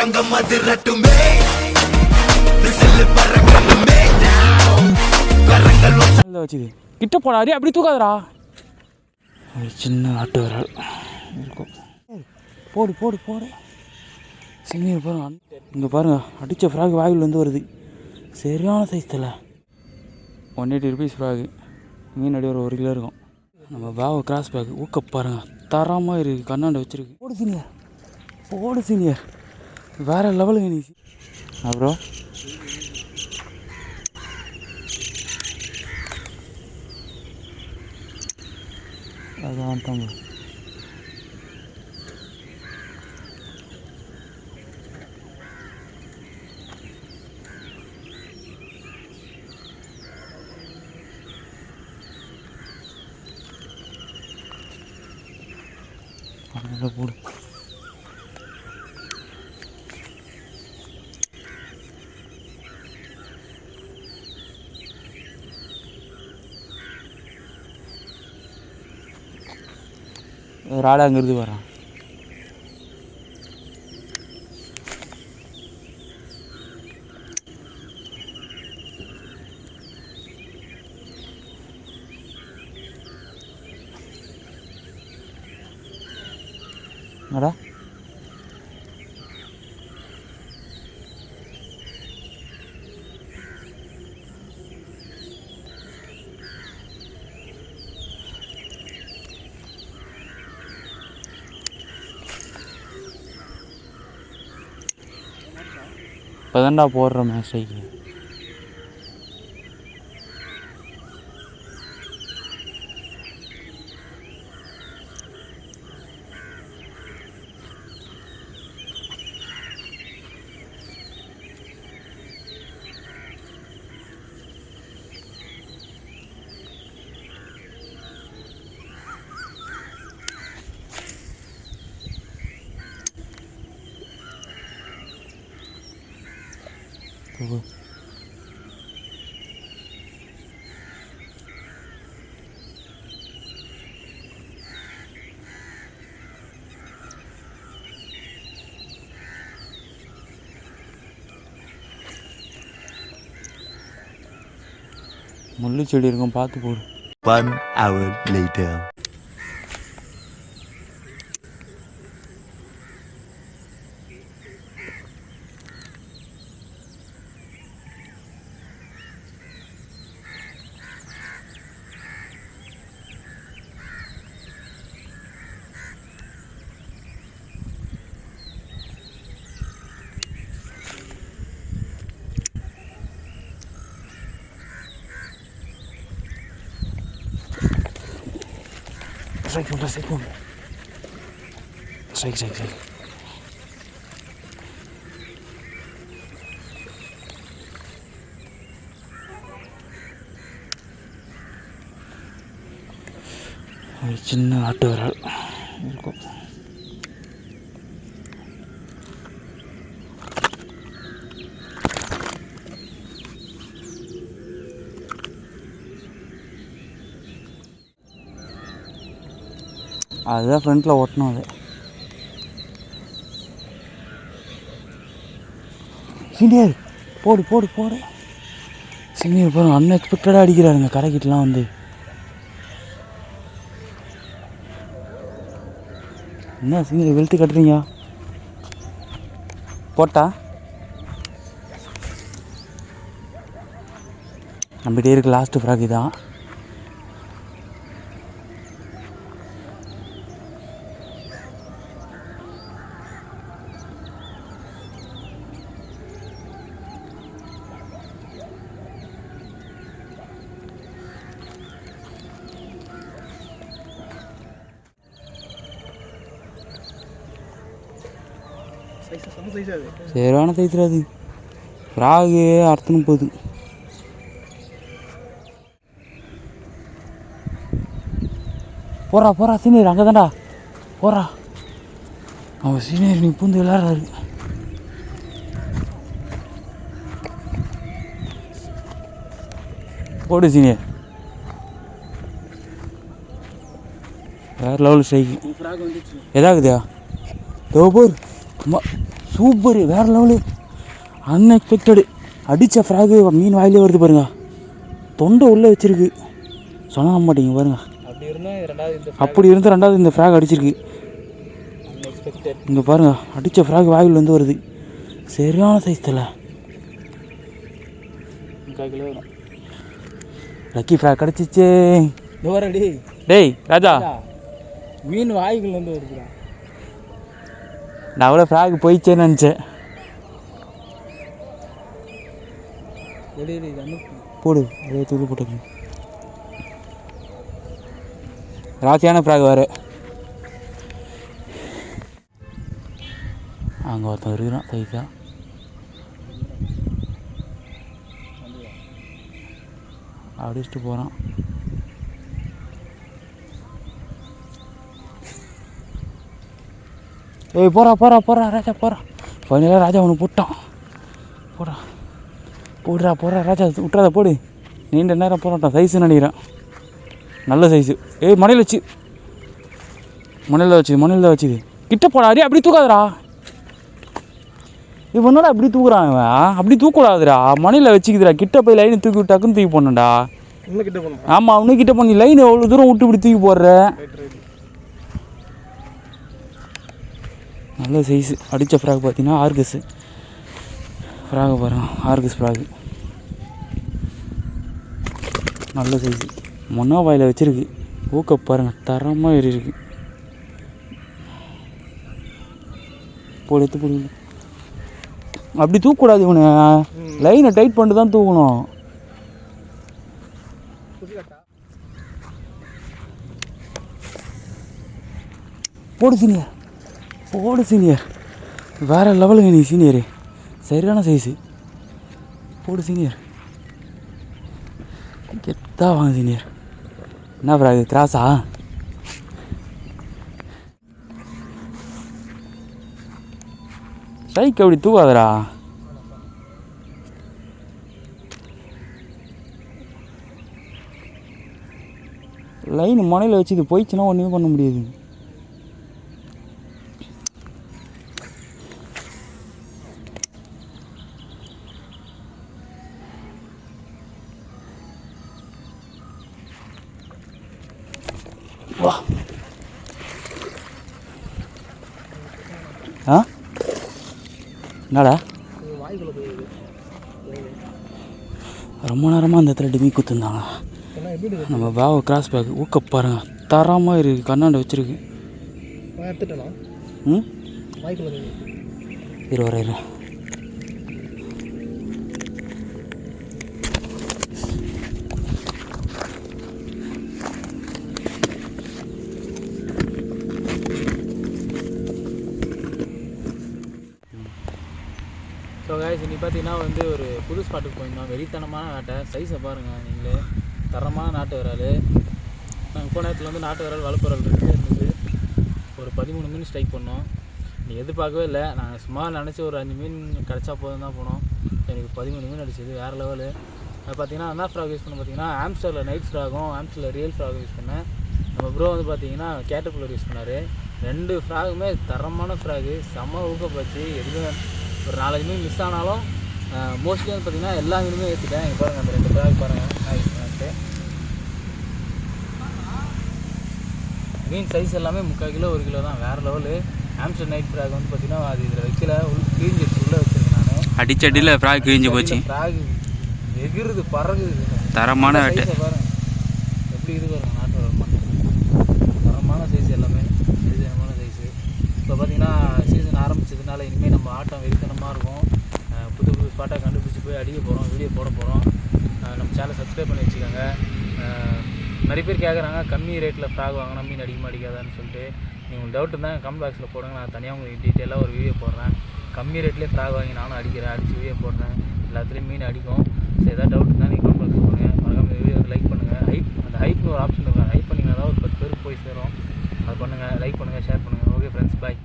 தங்கம் அதிரட்டுமே whistle பறக்கணுமே கரங்கள் வச்சுது கிட்ட போடா அடி அப்படி தூக்காதடா. ஒரு சின்ன ஆட்டு விரல் இருக்கும். போடு போடு போடு. சிங்கிள் பாருங்க. இங்கே பாருங்கள் அடித்த ஃப்ராக் வாயிலேருந்து வருது. சரியான சைஸ் தலை. 180 rupees ஃப்ராகு. மீன் அடி ஒரு 1 கிலோ இருக்கும். நம்ம பாவை கிராஸ் பேக் ஊக்க பாருங்கள் தரமாக இருக்குது. கண்ணாண்டை வச்சுருக்கு. போடு சீனியர் போடு சீனியர். வேறு லெவலுங்க நீ. அப்புறம் அதான் தம்பி அதில் போடு. ராடா அங்கேருந்து வரான். அடா இப்போதான்டா போடுற மேசைக்கு. முள்ளு செடி இருக்கும் பார்த்து போடு. 1 hour later. Strike. ஒரு சின்ன ஆட்டு விரல் இருக்கும். அதுதான் ஃப்ரண்ட்டில் ஓட்டணும். அது சீனியர் போடு போடு போடு. சீனியர் பாருங்க அன்எக்ஸ்பெக்டடாக அடிக்கிறாருங்க கரைக்கிட்டலாம் வந்து. என்ன சீனியர் வெளுத்து கட்டுறீங்க? போட்டா நம்மகிட்டே இருக்கு லாஸ்ட்டு ஃப்ராக் தான். சரியான சைஸில் அது ஃப்ராகு அறுத்துன்னு போகுது. போறா சீனியர் அங்கே தான்டா போறா. அவன் சீனியர் நீ பூந்து விளையாடுறாரு. போடு சீனியர். வேறு லெவல் ஸ்ட்ரைக்கு எதாகுதியா? தோபூர் சூப்பரு, வேறு லெவலு, அன்எக்ஸ்பெக்டடு. அடித்த ஃப்ராகு மீன் வாயிலே வருது பாருங்க, தொண்டை உள்ளே வச்சிருக்கு, சொல்ல மாட்டேங்க பாருங்க. அப்படி இருந்து ரெண்டாவது இந்த ஃப்ராக் அடிச்சிருக்கு. இங்கே பாருங்க, அடித்த ஃப்ராக் வாயிலேருந்து வருது, சரியான சைஸ் தலை. லக்கி ஃப்ராக் கிடச்சிச்சு. டேய் ராஜா, மீன் வாய்க்குள்ளேருந்து வருதுடா. நான் அவ்வளோ ஃப்ராக் போயிச்சேன்னு நினச்சேன். போடு, அப்படியே தூள் போட்டு. ராசியான ஃப்ராக் வேறு. அங்கே ஒருத்தன் இருக்கிறான் சைஸாக. அடிச்சுட்டு போகிறான். ஏய் போகிறா ராஜா போகிறான். ஃபைனலாக ராஜா ஒன்று போட்டான். போடுறா ராஜா, விட்றாத போடு. நீண்ட நேரம் போராட்டம், சைஸுன்னு நினைக்கிறேன், நல்ல சைஸு. ஏய் மணையில் தான் வச்சுது. கிட்ட போடா, அடி அப்படி தூக்காதடா. இவனோட அப்படி தூக்குறான் இவன். அப்படி தூக்கூடாதுடா, மணையில் வச்சுக்குதுடா. கிட்ட போய் லைனை தூக்கி விட்டாக்குன்னு தூக்கி போடணும்டா. ஆமாம், அவனு கிட்ட பண்ணி லைன் எவ்வளோ தூரம் விட்டு இப்படி தூக்கி போடுற. நல்ல சைஸு. அடித்த ஃப்ராக் பார்த்தீங்கன்னா ஆர்கஸு ஃப்ராகை பாருங்க, ஆர்கஸ் ஃப்ராகு நல்ல சைஸு. மொன்னா வாயில் வச்சுருக்கு. ஊக்க பாருங்கள், தரமாக ஏறி இருக்கு. எடுத்து போடு. அப்படி தூக்கக்கூடாது, இவனை லைனை டைட் பண்ணிட்டு தான் தூக்கணும். போடு சீனியர், வேறு லெவலுங்க நீ சீனியரு, சரியான சைஸு. போடு சீனியர், கெத்தா வாங்க சீனியர். என்ன ஃப்ராகு, கிராஸா? ஸ்ட்ரைக் அப்படி தூக்காதடா. லைன் மனையில் வச்சு இது போயிடுச்சுன்னா ஒன்றுமே பண்ண முடியாது. வா ஆ என்னடா, ரொம்ப நேரமாக அந்த இடத்துல டிமி குத்துருந்தாங்க. நம்ம பாவை கிராஸ் பேக் ஊக்க பாருங்க, தரமாக இருக்குது, கண்ணாண்ட வச்சுருக்கு. இரு. ஸோ கைஸ், இன்னைக்கு பார்த்தீங்கன்னா வந்து ஒரு புது ஸ்பாட்டுக்கு போயிருந்தோம். வெறித்தனமான நாட்டை, சைஸை பாருங்கள் நீங்களே, தரமான நாட்டு விரால். நாங்கள் போன இடத்துல வந்து நாட்டு விரால் வளர்ப்பு விரால் இருந்தது. ஒரு 13 மீன் ஸ்ட்ரைக் பண்ணோம். நீ எதிர்பார்க்கவே இல்லை. நாங்கள் சும்மா நினச்சி ஒரு 5 மீன் கிடச்சா போதும் தான் போனோம். எனக்கு 13 மீன் அடிச்சது, வேறு லெவலு. அது பார்த்தீங்கன்னா என்ன ஃப்ராக் யூஸ் பண்ண பார்த்தீங்கன்னா, ஆம்ஸ்டரில் நைட் ஃப்ராகும் ஆம்ஸ்டரில் ரியல் ஃப்ராகும் யூஸ் பண்ணேன். நம்ம ப்ரோ வந்து பார்த்தீங்கன்னா கேட்டர்பில்லர் யூஸ் பண்ணார். 2 ஃப்ராகுமே தரமான ஃப்ராகு, செம்ம ஊக்கப்பாச்சு. எதுவுமே ஒரு 4 மீன் மிஸ் ஆனாலும் மோஸ்ட்லி வந்து பார்த்திங்கன்னா எல்லா மீனுமே ஏற்றிட்டேன். இங்கே பாருங்கள், அந்த 2 ஃப்ராக் பாருங்கள். மீன் சைஸ் எல்லாமே 3/4 கிலோ 1 கிலோ தான், வேறு லெவலு. ஆம்ஸ்டர் நைட் ஃப்ராக் வந்து பார்த்திங்கன்னா அது இதில் வைக்கல, கிழிஞ்சிருச்சு, உள்ளே வச்சுருக்கேன் நான். அடிச்சடியில் ஃப்ராக் கிழிஞ்சு போச்சு. ஃப்ராக் எகிருது, பறகுது, தரமான வேட்டை பாருங்கள். எப்படி இது பாருங்கள், நாட்டு வரமாட்டேன், தரமான சைஸ் எல்லாமே, தரமான சைஸு. இப்போ பார்த்திங்கன்னா சீசன் ஆரம்பிச்சதுனால இனிமேல் நம்ம ஆட்டம் வெறித்தனமாக இருக்கும். புது புது ஸ்பாட்டாக கண்டுபிடிச்சி போய் அடிக்க போகிறோம், வீடியோ போட போகிறோம். நம்ம சேனலை சப்ஸ்கிரைப் பண்ணி வச்சுக்கோங்க. நிறைய பேர் கேட்குறாங்க கம்மி ரேட்டில் ஃப்ராக் வாங்கினா மீன் அடிக்குமா அடிக்காதான்னு சொல்லிட்டு. நீங்கள் டவுட் இருந்தால் கமெண்ட் பாக்ஸில் போடுங்க, நான் தனியாக உங்களுக்கு டீட்டெயிலாக ஒரு வீடியோ போடுறேன். கம்மி ரேட்லேயே ஃப்ராக் வாங்கி நானும் அடிக்கிறேன், அடித்து வீடியோ போடுறேன், எல்லாத்துலேயும் மீன் அடிக்கும். ஸோ எதாவது டவுட் இருந்தால் நீங்கள் கமெண்ட் பாக்ஸில் போடுங்க. மறக்காம இந்த வீடியோ லைக் பண்ணுங்கள். அந்த ஹைப்னு ஒரு ஆப்ஷன் இருக்கும், ஹைப் பண்ணிங்கன்னா தான் ஒரு 10 பேருக்கு போய் சேரும். அது பண்ணுங்கள், லைக் பண்ணுங்கள், ஷேர் பண்ணுங்கள். ஓகே ஃப்ரெண்ட்ஸ், பாய்.